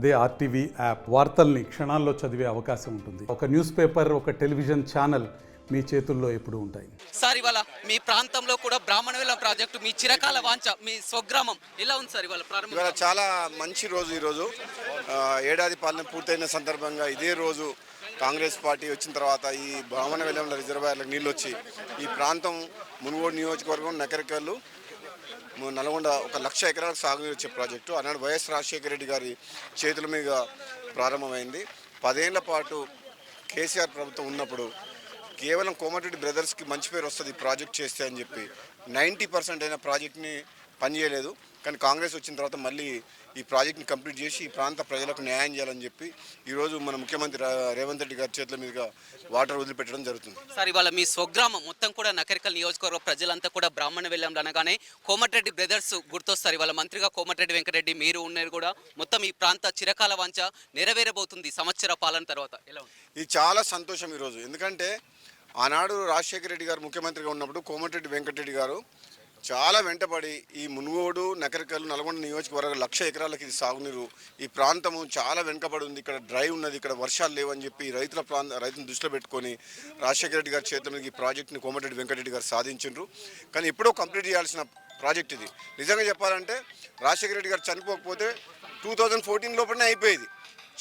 అదే RTV app వార్తల్ని క్షణాల్లో చదివే అవకాశం ఉంటుంది. ఒక న్యూస్ పేపర్, ఒక టెలివిజన్ ఛానల్ మీ చేతుల్లో ఎప్పుడూ ఉంటాయి. సార్ ఇవాళ మీ ప్రాంతంలో కూడా బ్రాహ్మణవేలం ప్రాజెక్టు మీ చిరకాల వాంఛ, మీ స్వగ్రామం ఎలా ఉంది సార్ ఇవాళ ప్రారంభం? ఇవాళ చాలా మంచి రోజు. ఈరోజు ఏడాది పాలన పూర్తయిన సందర్భంగా ఇదే రోజు కాంగ్రెస్ పార్టీ వచ్చిన తర్వాత ఈ బ్రాహ్మణవేలంలో రిజర్వాయర్లకు నీళ్ళు వచ్చి ఈ ప్రాంతం మునుగోడు నియోజకవర్గం నకరికల్లు నల్గొండ 1,00,000 ఎకరాలకు సాగునీరు వచ్చే ప్రాజెక్టు ఆనాడు వైఎస్ రాజశేఖర రెడ్డి గారి చేతుల మీద ప్రారంభమైంది. 10 ఏళ్ల పాటు కేసీఆర్ ప్రభుత్వం ఉన్నప్పుడు కేవలం కోమటిరెడ్డి బ్రదర్స్కి మంచి పేరు వస్తుంది ఈ ప్రాజెక్ట్ చేస్తే అని చెప్పి 90% అయిన ప్రాజెక్ట్ని పనిచేయలేదు. కానీ కాంగ్రెస్ వచ్చిన తర్వాత మళ్ళీ ఈ ప్రాజెక్ట్ని కంప్లీట్ చేసి ఈ ప్రాంత ప్రజలకు న్యాయం చేయాలని చెప్పి ఈరోజు మన ముఖ్యమంత్రి రేవంత్ రెడ్డి గారి చేతుల మీదుగా వాటర్ వదిలిపెట్టడం జరుగుతుంది. సార్ ఇవాళ మీ స్వగ్రామం మొత్తం కూడా నకరికల్ నియోజకవర్గ ప్రజలంతా కూడా బ్రాహ్మణవేలం అనగానే కోమటిరెడ్డి బ్రదర్స్ గుర్తొస్తారు. ఇవాళ మంత్రిగా కోమటిరెడ్డి వెంకటరెడ్డి మీరు ఉన్నారు కూడా. మొత్తం ఈ ప్రాంత చిరకాల వాంఛ నెరవేరబోతుంది సంవత్సర పాలన తర్వాత. ఎలా ఉంది? ఇది చాలా సంతోషం ఈరోజు. ఎందుకంటే ఆనాడు రాజశేఖర రెడ్డి గారు ముఖ్యమంత్రిగా ఉన్నప్పుడు కోమటిరెడ్డి వెంకటరెడ్డి గారు చాలా వెంటపడి ఈ మునుగోడు నకరికల్ నల్గొండ నియోజకవర్గం 1,00,000 ఎకరాలకి ఇది సాగునీరు, ఈ ప్రాంతము చాలా వెనుకబడి ఉంది, ఇక్కడ డ్రై ఉన్నది, ఇక్కడ వర్షాలు లేవని చెప్పి రైతులను దృష్టిలో పెట్టుకొని రాజశేఖర రెడ్డి గారి చేతుల మీద ఈ ప్రాజెక్ట్ని కోమటిరెడ్డి వెంకటరెడ్డి గారు సాధించారు. కానీ ఎప్పుడో కంప్లీట్ చేయాల్సిన ప్రాజెక్ట్ ఇది. నిజంగా చెప్పాలంటే రాజశేఖర రెడ్డి గారు చనిపోకపోతే 2014 లోపలనే అయిపోయేది.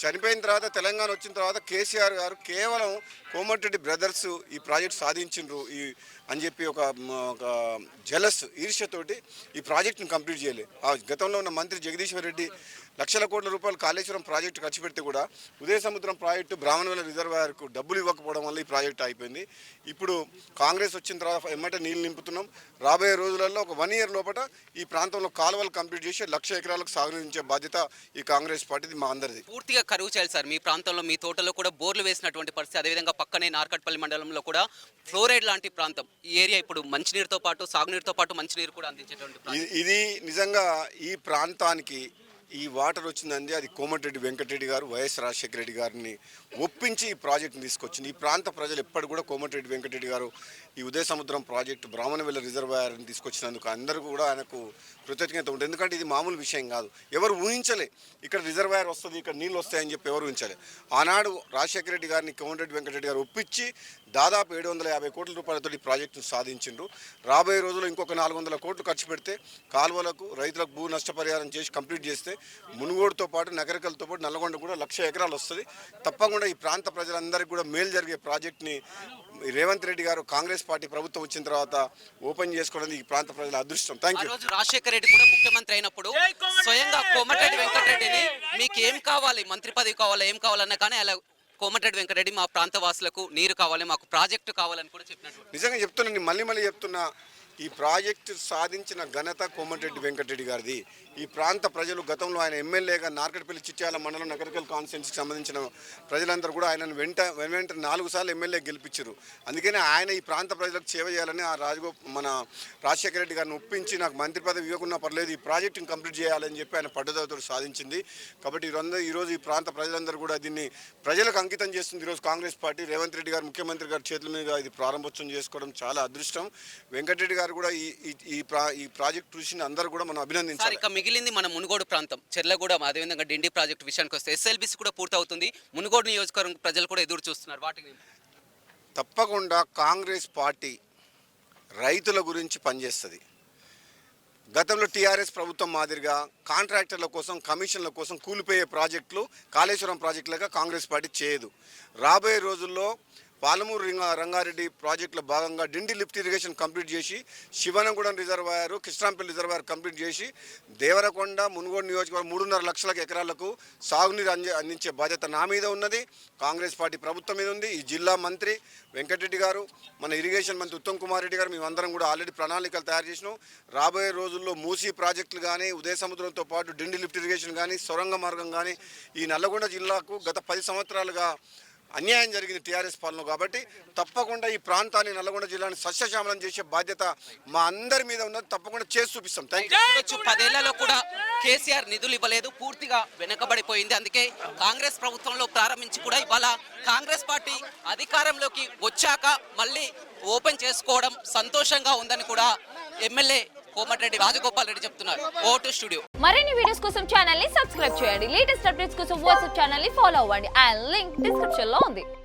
చనిపోయిన తర్వాత తెలంగాణ వచ్చిన తర్వాత కేసీఆర్ గారు కేవలం కోమటిరెడ్డి బ్రదర్స్ ఈ ప్రాజెక్ట్ సాధించిండ్రు అని చెప్పి ఒక జలస్ ఈర్ష్యతోటి ఈ ప్రాజెక్ట్ని కంప్లీట్ చేయలేదు. ఆ గతంలో ఉన్న మంత్రి జగదీశ్వర్ రెడ్డి లక్షల కోట్ల రూపాయలు కాళేశ్వరం ప్రాజెక్టు ఖర్చు పెడితే కూడా ఉదయ సముద్రం ప్రాజెక్టు బ్రాహ్మణవేలం రిజర్వాయర్కు డబ్బులు ఇవ్వకపోవడం వల్ల ఈ ప్రాజెక్టు అయిపోయింది. ఇప్పుడు కాంగ్రెస్ వచ్చిన తర్వాత ఎమ్మటే నీళ్ళు నింపుతున్నాం. రాబోయే రోజులలో ఒక 1 year లోపల ఈ ప్రాంతంలో కాలువలు కంప్లీట్ చేసి 1,00,000 ఎకరాలకు సాగునించే బాధ్యత ఈ కాంగ్రెస్ పార్టీది, మా అందరిది. పూర్తిగా కరువు చేయాలి సార్. మీ ప్రాంతంలో మీ తోటలో కూడా బోర్లు వేసినటువంటి పరిస్థితి, అదేవిధంగా పక్కనే నార్కట్పల్లి మండలంలో కూడా ఫ్లోరైడ్ లాంటి ప్రాంతం. ఈ ఏరియా ఇప్పుడు మంచినీరుతో పాటు సాగునీరుతో పాటు మంచినీరు కూడా అందించేటువంటి ఇది నిజంగా ఈ ప్రాంతానికి ఈ వాటర్ వచ్చిందండి. అది కోమటిరెడ్డి వెంకటరెడ్డి గారు వైఎస్ రాజశేఖర రెడ్డి గారిని ఒప్పించి ఈ ప్రాజెక్టుని తీసుకొచ్చింది. ఈ ప్రాంత ప్రజలు ఎప్పటి కూడా కోమటిరెడ్డి వెంకటరెడ్డి గారు ఈ ఉదయ సముద్రం ప్రాజెక్టు బ్రాహ్మణవేలం రిజర్వాయర్ని తీసుకొచ్చినందుకు అందరూ కూడా ఆయనకు కృతజ్ఞత ఉంటుంది. ఎందుకంటే ఇది మామూలు విషయం కాదు. ఎవరు ఊహించలే ఇక్కడ రిజర్వాయర్ వస్తుంది, ఇక్కడ నీళ్ళు వస్తాయని చెప్పి ఎవరు ఊహించలే. ఆనాడు రాజశేఖర రెడ్డి గారిని కోమటిరెడ్డి వెంకటరెడ్డి గారు ఒప్పించి దాదాపు 750 కోట్ల రూపాయలతో ఈ ప్రాజెక్టును సాధించిండ్రు. రాబోయే రోజుల్లో ఇంకొక 400 కోట్లు ఖర్చు పెడితే కాలువలకు రైతులకు భూ నష్టపరిహారం చేసి కంప్లీట్ చేస్తే మునుగోడుతో పాటు నగరికలతో పాటు నల్గొండ కూడా 1,00,000 ఎకరాలు వస్తుంది. తప్పకుండా ఈ ప్రాంత ప్రజలందరికీ కూడా మేలు జరిగే ప్రాజెక్ట్ని రేవంత్ రెడ్డి గారు కాంగ్రెస్ పార్టీ ప్రభుత్వం వచ్చిన తర్వాత ఓపెన్ చేసుకోవడం ఈ ప్రాంత ప్రజల అదృష్టం. Thank you. రాజశేఖర రెడ్డి కూడా ముఖ్యమంత్రి అయినప్పుడు స్వయంగా కోమటిరెడ్డి వెంకటరెడ్డిని మీకు ఏం కావాలి, మంత్రి పదవి కావాలి, ఏం కావాలన్నా కానీ అలా కోమటిరెడ్డి వెంకటరెడ్డి మా ప్రాంత వాసులకు నీరు కావాలి, మాకు ప్రాజెక్టు కావాలని కూడా చెప్పినట్టు. నిజంగా చెప్తున్నాను, మళ్ళీ చెప్తున్నా, ఈ ప్రాజెక్టు సాధించిన ఘనత కోమటిరెడ్డి వెంకటరెడ్డి గారిది. ఈ ప్రాంత ప్రజలు గతంలో ఆయన ఎమ్మెల్యేగా నార్కట్పల్లి చిట్యాల మండలం నగరికల్ కాన్స్టిట్యున్సీకి సంబంధించిన ప్రజలందరూ కూడా ఆయనను వెంట 4 సార్లు ఎమ్మెల్యే గెలిపించారు. అందుకని ఆయన ఈ ప్రాంత ప్రజలకు సేవ చేయాలని మన రాజశేఖర రెడ్డి గారిని ఒప్పించి నాకు మంత్రి పదవి ఇవ్వకున్నా పర్లేదు ఈ ప్రాజెక్టుని కంప్లీట్ చేయాలని చెప్పి ఆయన పట్టుదలతో సాధించింది. కాబట్టి ఈరోజు ఈ ప్రాంత ప్రజలందరూ కూడా దీన్ని ప్రజలకు అంకితం చేస్తుంది. ఈరోజు కాంగ్రెస్ పార్టీ రేవంత్ రెడ్డి గారు ముఖ్యమంత్రి గారి చేతుల మీద ఇది ప్రారంభోత్సవం చేసుకోవడం చాలా అదృష్టం. వెంకటరెడ్డి గారు కూడా ఈ ప్రాజెక్ట్ చూసి అందరూ కూడా మనం అభినందించాలి. మిగిలింది మన మునుగోడు ప్రాంతం, చెర్లగూడ, అదేవిధంగా డిండి ప్రాజెక్టు విషయానికి వస్తే ఎస్ఎల్బిసి కూడా పూర్తవుతుంది. మునుగోడు నియోజకవర్గం ప్రజలు కూడా ఎదురు చూస్తున్నారు. వాటికి తప్పకుండా కాంగ్రెస్ పార్టీ రైతుల గురించి పనిచేస్తుంది. గతంలో టీఆర్ఎస్ ప్రభుత్వం మాదిరిగా కాంట్రాక్టర్ల కోసం, కమిషన్ల కోసం కూలిపోయే ప్రాజెక్టులు కాళేశ్వరం ప్రాజెక్టులుగా కాంగ్రెస్ పార్టీ చేయదు. రాబోయే రోజుల్లో పాలమూరు రంగారెడ్డి ప్రాజెక్టులో భాగంగా డిండి లిఫ్ట్ ఇరిగేషన్ కంప్లీట్ చేసి శివనగూడెం రిజర్వాయర్, కృష్ణాంపల్లి రిజర్వాయర్ కంప్లీట్ చేసి దేవరకొండ, మునుగోడు నియోజకవర్గం 3.5 లక్షల ఎకరాలకు సాగునీరు అందించే బాధ్యత నా మీద ఉన్నది, కాంగ్రెస్ పార్టీ ప్రభుత్వం మీద ఉంది. ఈ జిల్లా మంత్రి వెంకటరెడ్డి గారు, మన ఇరిగేషన్ మంత్రి ఉత్తమ్ కుమార్ రెడ్డి గారు, మేమందరం కూడా ఆల్రెడీ ప్రణాళికలు తయారు చేసినాం. రాబోయే రోజుల్లో మూసీ ప్రాజెక్టులు కానీ, ఉదయ సముద్రంతో పాటు డిండి లిఫ్ట్ ఇరిగేషన్ కానీ, సొరంగ మార్గం కానీ, ఈ నల్లగొండ జిల్లాకు గత 10 సంవత్సరాలుగా అన్యాయం జరిగింది టీఆర్ఎస్ పాలన. కాబట్టి తప్పకుండా ఈ ప్రాంతాన్ని, నల్గొండ జిల్లాని సస్యశ్యామలం చేసే బాధ్యత మా అందరి మీద ఉన్నది. తప్పకుండా చేసి చూపిస్తాం. Thank you. 10 ఏళ్లలో కూడా కేసీఆర్ నిధులు ఇవ్వలేదు, పూర్తిగా వెనకబడిపోయింది. అందుకే కాంగ్రెస్ ప్రభుత్వంలో ప్రారంభించి కూడా ఇవాళ కాంగ్రెస్ పార్టీ అధికారంలోకి వచ్చాక మళ్ళీ ఓపెన్ చేసుకోవడం సంతోషంగా ఉందని కూడా ఎమ్మెల్యే కోమటిరెడ్డి రాజగోపాల్ రెడ్డి చెప్తున్నారు. Vote studio. మరిన్ని వీడియోస్ కోసం ఛానల్ ని సబ్స్క్రైబ్ చేయండి. లేటెస్ట్ అప్డేట్స్ కోసం వాట్సాప్ ఛానల్ ని ఫాలో అవ్వండి. ఆ లింక్ డిస్క్రిప్షన్ లో ఉంది.